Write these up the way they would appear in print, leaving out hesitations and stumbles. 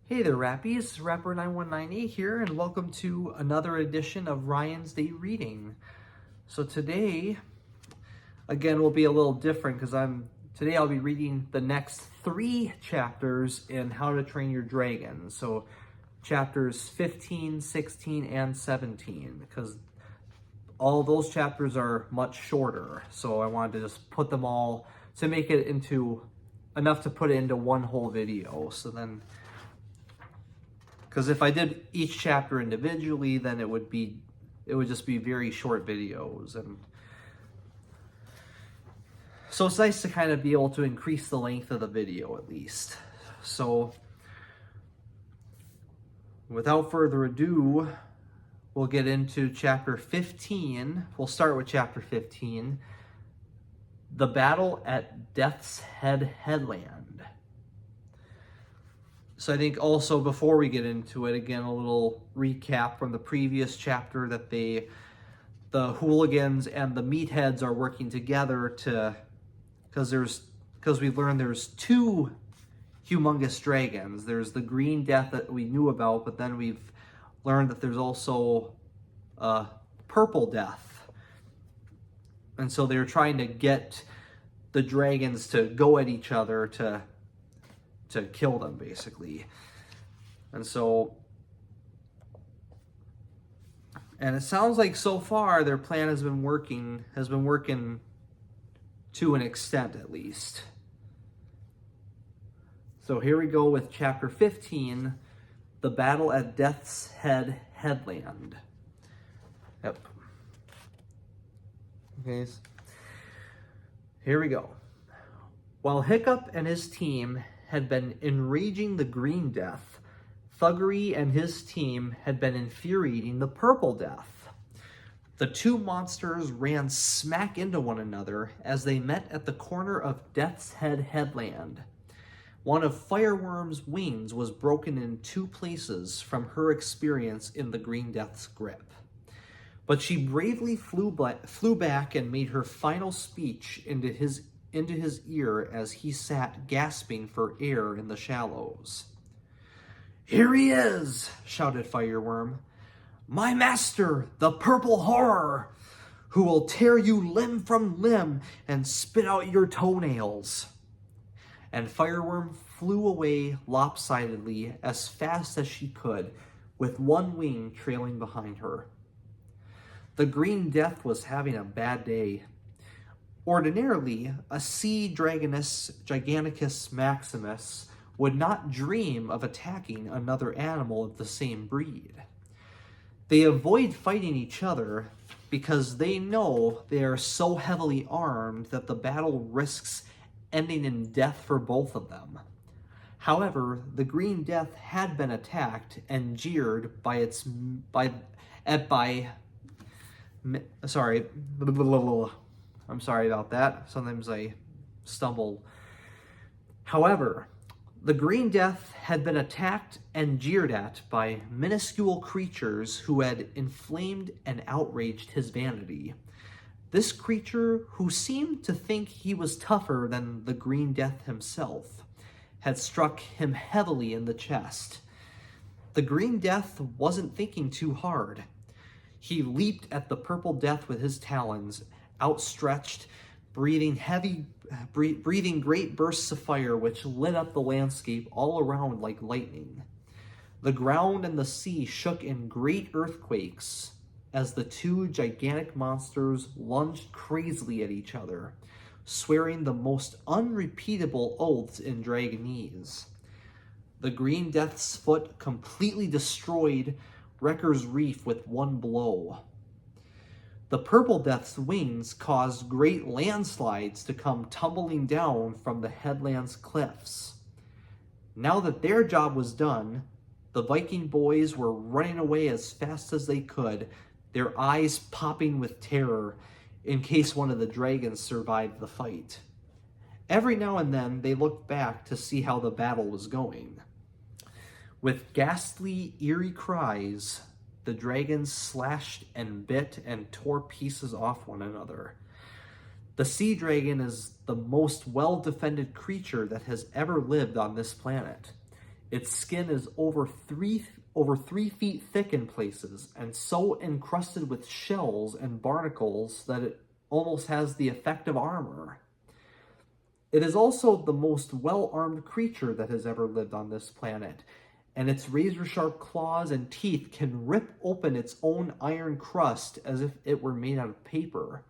Hey there, Rappies. Rapper9198 here, and welcome to another edition of Ryan's Day Reading. So today, again, will be a little different because today I'll be reading the next 3 chapters in How to Train Your Dragon. So chapters 15, 16, and 17, because all those chapters are much shorter. So I wanted to just put them all to make it into enough to put it into one whole video. So then, because if I did each chapter individually, then it would just be very short videos. And so it's nice to kind of be able to increase the length of the video at least. So without further ado, we'll get into chapter 15. We'll start with chapter 15, The Battle at Death's Head Headland. So I think also before we get into it, again, a little recap from the previous chapter that the hooligans and the meatheads are working together because we've learned there's 2 humongous dragons. There's the Green Death that we knew about, but then we've learned that there's also Purple Death. And so they're trying to get the dragons to go at each other to kill them, basically. And it sounds like so far their plan has been working to an extent, at least. So here we go with chapter 15, The Battle at Death's Head Headland. Yep. Okay. Here we go. While Hiccup and his team had been enraging the Green Death, Thuggery and his team had been infuriating the Purple Death. The 2 monsters ran smack into one another as they met at the corner of Death's Head Headland. One of Fireworm's wings was broken in 2 places from her experience in the Green Death's grip. But she bravely flew back and made her final speech into his ear as he sat gasping for air in the shallows. "Here he is," shouted Fireworm. "My master, the Purple Horror, who will tear you limb from limb and spit out your toenails." And Fireworm flew away lopsidedly as fast as she could, with one wing trailing behind her. The Green Death was having a bad day. Ordinarily, a sea dragoness Giganticus Maximus would not dream of attacking another animal of the same breed. They avoid fighting each other because they know they are so heavily armed that the battle risks ending in death for both of them. However, the Green Death had been attacked and jeered I'm sorry about that. Sometimes I stumble. However, the Green Death had been attacked and jeered at by minuscule creatures who had inflamed and outraged his vanity. This creature, who seemed to think he was tougher than the Green Death himself, had struck him heavily in the chest. The Green Death wasn't thinking too hard. He leaped at the Purple Death with his talons outstretched, breathing great bursts of fire which lit up the landscape all around like lightning. The ground and the sea shook in great earthquakes as the 2 gigantic monsters lunged crazily at each other, swearing the most unrepeatable oaths in Dragonese. The Green Death's foot completely destroyed Wrecker's Reef with one blow. The Purple Death's wings caused great landslides to come tumbling down from the headland's cliffs. Now that their job was done, the Viking boys were running away as fast as they could, their eyes popping with terror in case one of the dragons survived the fight. Every now and then they looked back to see how the battle was going. With ghastly, eerie cries, the dragons slashed and bit and tore pieces off one another. The sea dragon is the most well-defended creature that has ever lived on this planet. Its skin is over 3 feet thick in places, and so encrusted with shells and barnacles that it almost has the effect of armor. It is also the most well-armed creature that has ever lived on this planet, and its razor-sharp claws and teeth can rip open its own iron crust as if it were made out of paper.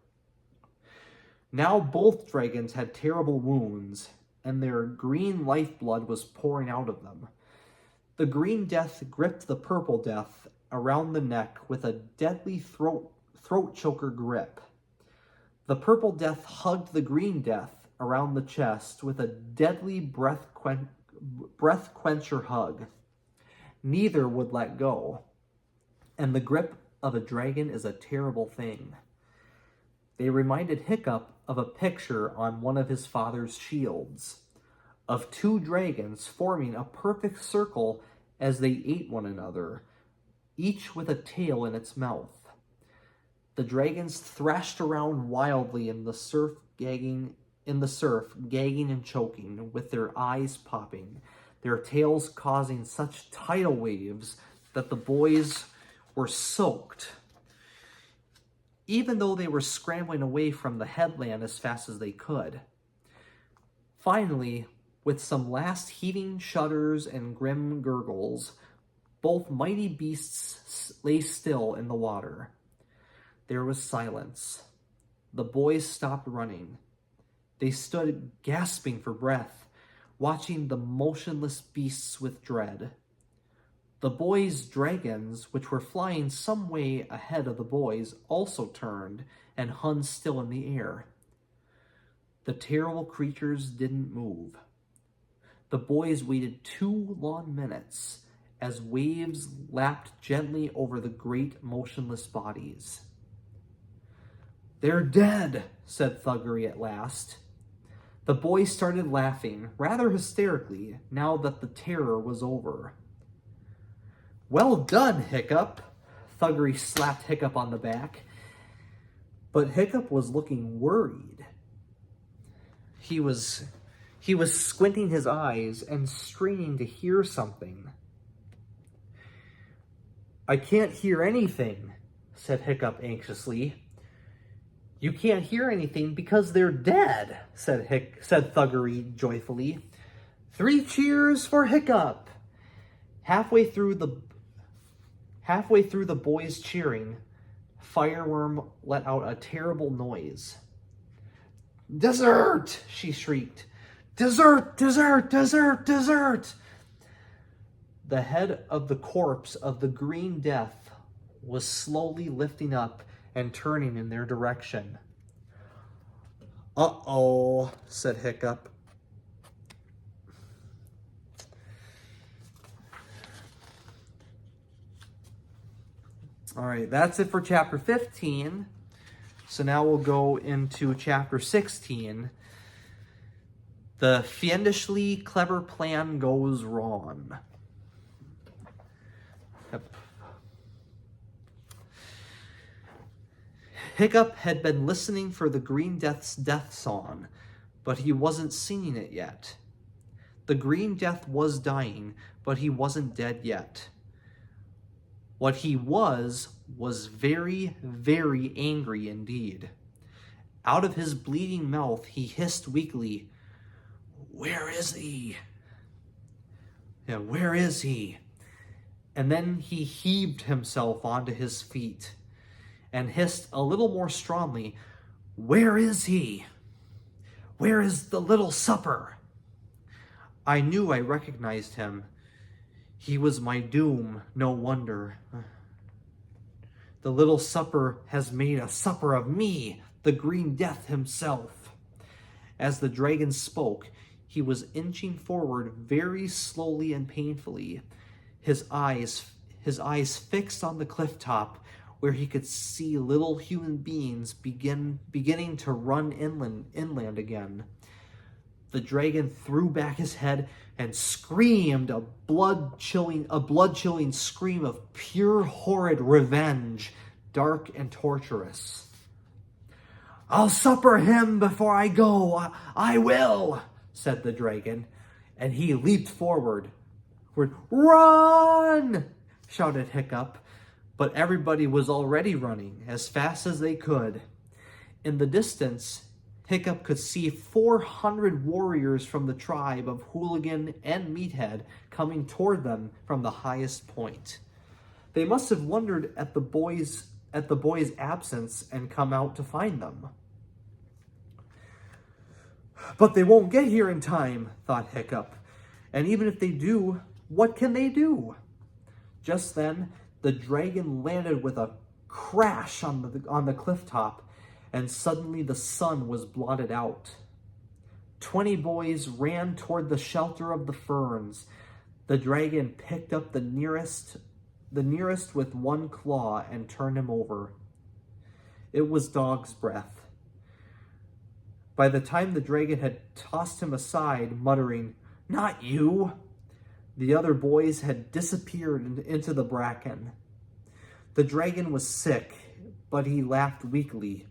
Now both dragons had terrible wounds, and their green lifeblood was pouring out of them. The Green Death gripped the Purple Death around the neck with a deadly throat choker grip. The Purple Death hugged the Green Death around the chest with a deadly breath quencher hug. Neither would let go, and the grip of a dragon is a terrible thing. They reminded Hiccup of a picture on one of his father's shields, of 2 dragons forming a perfect circle as they ate one another, each with a tail in its mouth. The dragons thrashed around wildly in the surf, gagging and choking, with their eyes popping, their tails causing such tidal waves that the boys were soaked, even though they were scrambling away from the headland as fast as they could. Finally, with some last heaving shudders and grim gurgles, both mighty beasts lay still in the water. There was silence. The boys stopped running. They stood gasping for breath, watching the motionless beasts with dread. The boys' dragons, which were flying some way ahead of the boys, also turned and hung still in the air. The terrible creatures didn't move. The boys waited 2 long minutes as waves lapped gently over the great motionless bodies. "They're dead," said Thuggery at last. The boys started laughing, rather hysterically, now that the terror was over. "Well done, Hiccup!" Thuggery slapped Hiccup on the back. But Hiccup was looking worried. He was squinting his eyes and straining to hear something. "I can't hear anything," said Hiccup anxiously. "You can't hear anything because they're dead," said Thuggery joyfully. "3 cheers for Hiccup!" Halfway through the boys' cheering, Fireworm let out a terrible noise. "Dessert!" she shrieked. "Dessert! Dessert! Dessert! Dessert!" The head of the corpse of the Green Death was slowly lifting up and turning in their direction. "Uh-oh," said Hiccup. All right, that's it for chapter 15. So now we'll go into chapter 16. The fiendishly clever plan goes wrong. Yep. Hiccup had been listening for the Green Death's death song, but he wasn't singing it yet. The Green Death was dying, but he wasn't dead yet. What he was very, very angry indeed. Out of his bleeding mouth, he hissed weakly, "Where is he? Yeah, where is he?" And then he heaved himself onto his feet and hissed a little more strongly, "Where is he? Where is the little supper?" I knew I recognized him. He was my doom, no wonder. The little supper has made a supper of me, the Green Death himself. As the dragon spoke, he was inching forward very slowly and painfully, his eyes fixed on the cliff top, where he could see little human beings beginning to run inland again. The dragon threw back his head and screamed a blood-chilling scream of pure horrid revenge, dark and torturous. "I'll supper him before I go, I will," said the dragon, and he leaped forward "Run!" shouted Hiccup, but everybody was already running as fast as they could. In the distance, Hiccup could see 400 warriors from the tribe of Hooligan and Meathead coming toward them from the highest point. They must have wondered at the boys' absence and come out to find them. But they won't get here in time, thought Hiccup. And even if they do, what can they do? Just then, the dragon landed with a crash on the cliff top, and suddenly the sun was blotted out. 20 boys ran toward the shelter of the ferns. The dragon picked up the nearest with one claw and turned him over. It was Dog's Breath. By the time the dragon had tossed him aside, muttering, "Not you," the other boys had disappeared into the bracken. The dragon was sick, but he laughed weakly.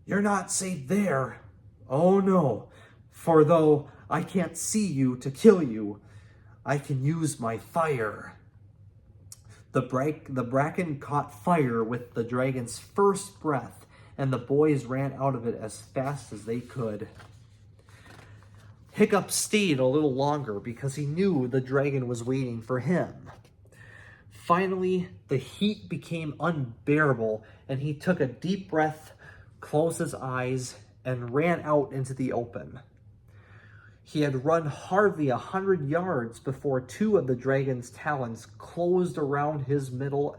"You're not safe there. Oh no, for though I can't see you to kill you, I can use my fire." The bracken caught fire with the dragon's first breath, and the boys ran out of it as fast as they could. Hiccup stayed a little longer because he knew the dragon was waiting for him. Finally, the heat became unbearable, and he took a deep breath, closed his eyes, and ran out into the open. He had run hardly 100 yards before two of the dragon's talons closed around his middle,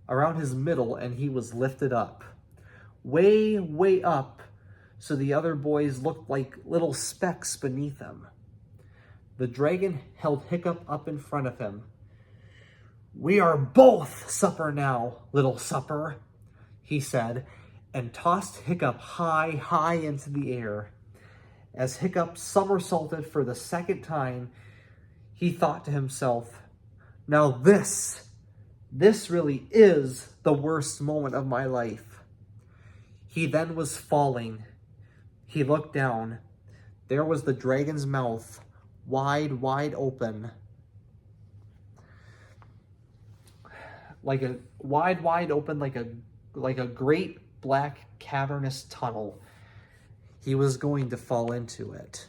and he was lifted up. Way, way up, so the other boys looked like little specks beneath him. The dragon held Hiccup up in front of him. "We are both supper now, little supper," he said, and tossed Hiccup high, high into the air. As Hiccup somersaulted for the second time, he thought to himself, "Now this really is the worst moment of my life." He then was falling. He looked down. There was the dragon's mouth, wide, wide open. Like a great black cavernous tunnel. He was going to fall into it.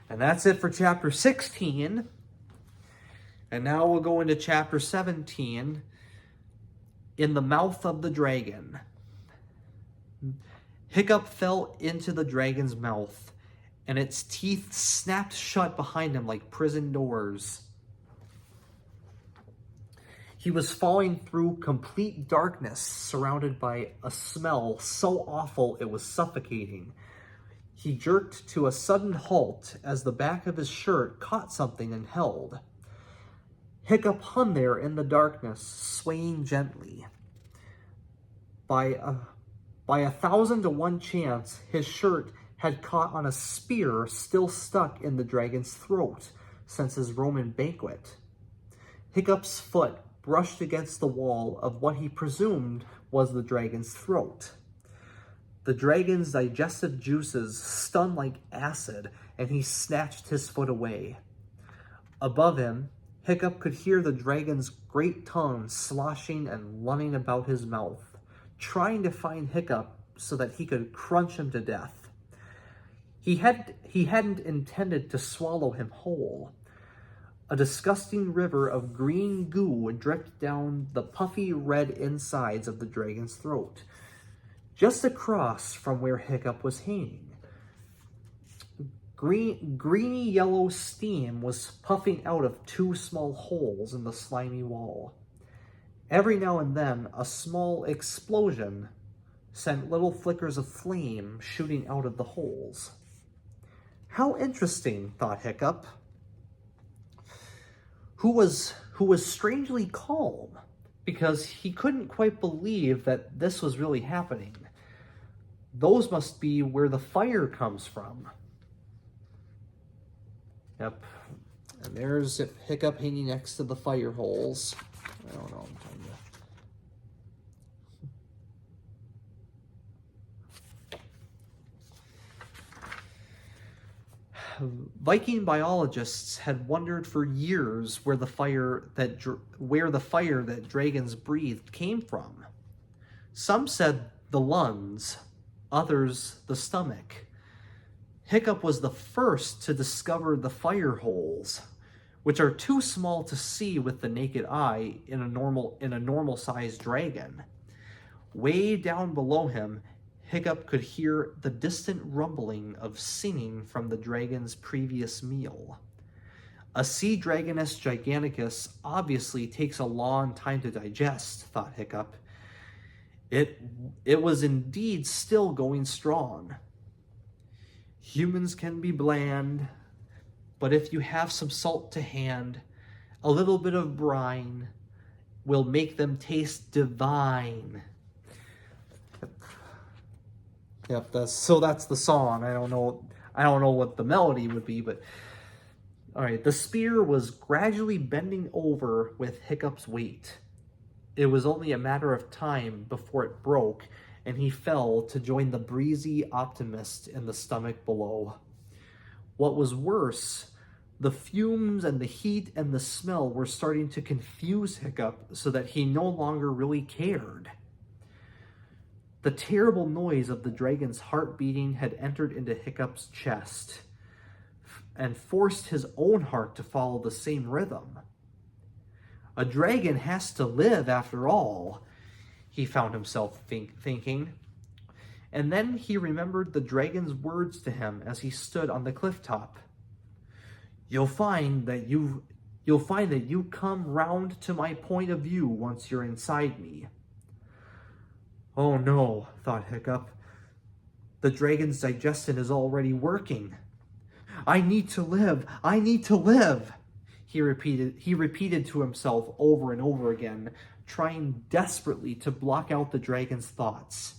And that's it for chapter 16. And now we'll go into chapter 17, In the Mouth of the Dragon. Hiccup fell into the dragon's mouth, and its teeth snapped shut behind him like prison doors. He was falling through complete darkness, surrounded by a smell so awful it was suffocating. He jerked to a sudden halt as the back of his shirt caught something and held. Hiccup hung there in the darkness, swaying gently. By a 1,000-to-1 chance, his shirt had caught on a spear still stuck in the dragon's throat since his Roman banquet. Hiccup's foot brushed against the wall of what he presumed was the dragon's throat. The dragon's digestive juices stung like acid, and he snatched his foot away. Above him, Hiccup could hear the dragon's great tongue sloshing and running about his mouth, trying to find Hiccup so that he could crunch him to death. He hadn't intended to swallow him whole. A disgusting river of green goo dripped down the puffy red insides of the dragon's throat, just across from where Hiccup was hanging. Greeny yellow steam was puffing out of two small holes in the slimy wall. Every now and then, a small explosion sent little flickers of flame shooting out of the holes. How interesting, thought Hiccup, who was strangely calm, because he couldn't quite believe that this was really happening. Those must be where the fire comes from. Yep. And there's Hiccup hanging next to the fire holes. I don't know. Viking biologists had wondered for years where the fire that dragons breathed came from. Some said the lungs, others the stomach. Hiccup was the first to discover the fire holes, which are too small to see with the naked eye in a normal-sized dragon. Way down below him, Hiccup could hear the distant rumbling of singing from the dragon's previous meal. A sea dragoness giganticus obviously takes a long time to digest, thought Hiccup. It was indeed still going strong. Humans can be bland, but if you have some salt to hand, a little bit of brine will make them taste divine. Yep, that's the song. I don't know what the melody would be, but all right. The spear was gradually bending over with Hiccup's weight. It was only a matter of time before it broke, and he fell to join the breezy optimist in the stomach below. What was worse, the fumes and the heat and the smell were starting to confuse Hiccup so that he no longer really cared. The terrible noise of the dragon's heart beating had entered into Hiccup's chest and forced his own heart to follow the same rhythm. A dragon has to live after all, he found himself thinking. And then he remembered the dragon's words to him as he stood on the cliff top. You'll find that you come round to my point of view once you're inside me. Oh no, thought Hiccup. The dragon's digestion is already working. I need to live. I need to live. He repeated to himself over and over again, trying desperately to block out the dragon's thoughts.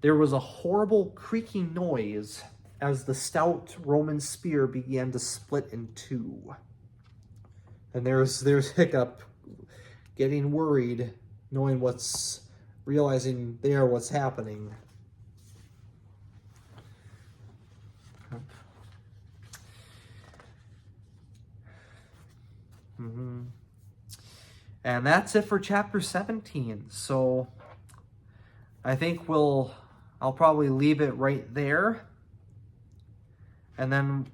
There was a horrible creaking noise as the stout Roman spear began to split in two. And there's Hiccup getting worried, realizing what's happening. And that's it for chapter 17. So I think I'll probably leave it right there. And then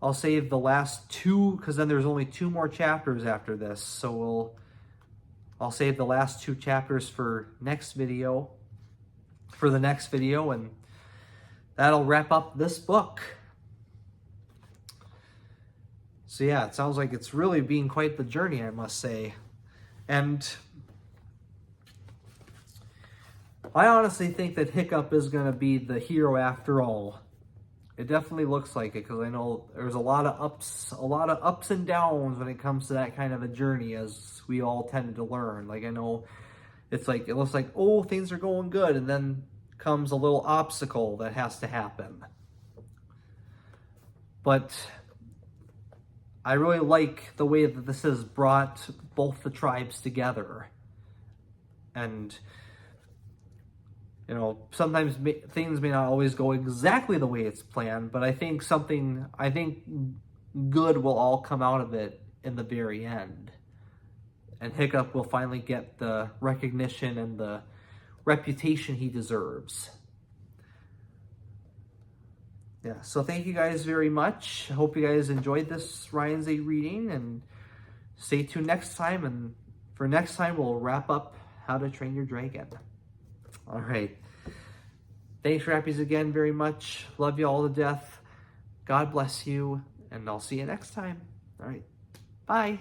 I'll save the last two, because then there's only 2 more chapters after this. So I'll save the last 2 chapters for the next video, and that'll wrap up this book. So yeah, it sounds like it's really being quite the journey, I must say. And I honestly think that Hiccup is going to be the hero after all. It definitely looks like it, because I know there's a lot of ups and downs when it comes to that kind of a journey, as we all tended to learn. Like, I know it looks like, oh, things are going good, and then comes a little obstacle that has to happen. But I really like the way that this has brought both the tribes together. And sometimes things may not always go exactly the way it's planned, but I think good will all come out of it in the very end. And Hiccup will finally get the recognition and the reputation he deserves. Yeah, so thank you guys very much. I hope you guys enjoyed this Ryan's A reading, and stay tuned next time. And for next time, we'll wrap up How to Train Your Dragon. All right. Thanks, Rappies, again very much. Love you all to death. God bless you, and I'll see you next time. All right. Bye.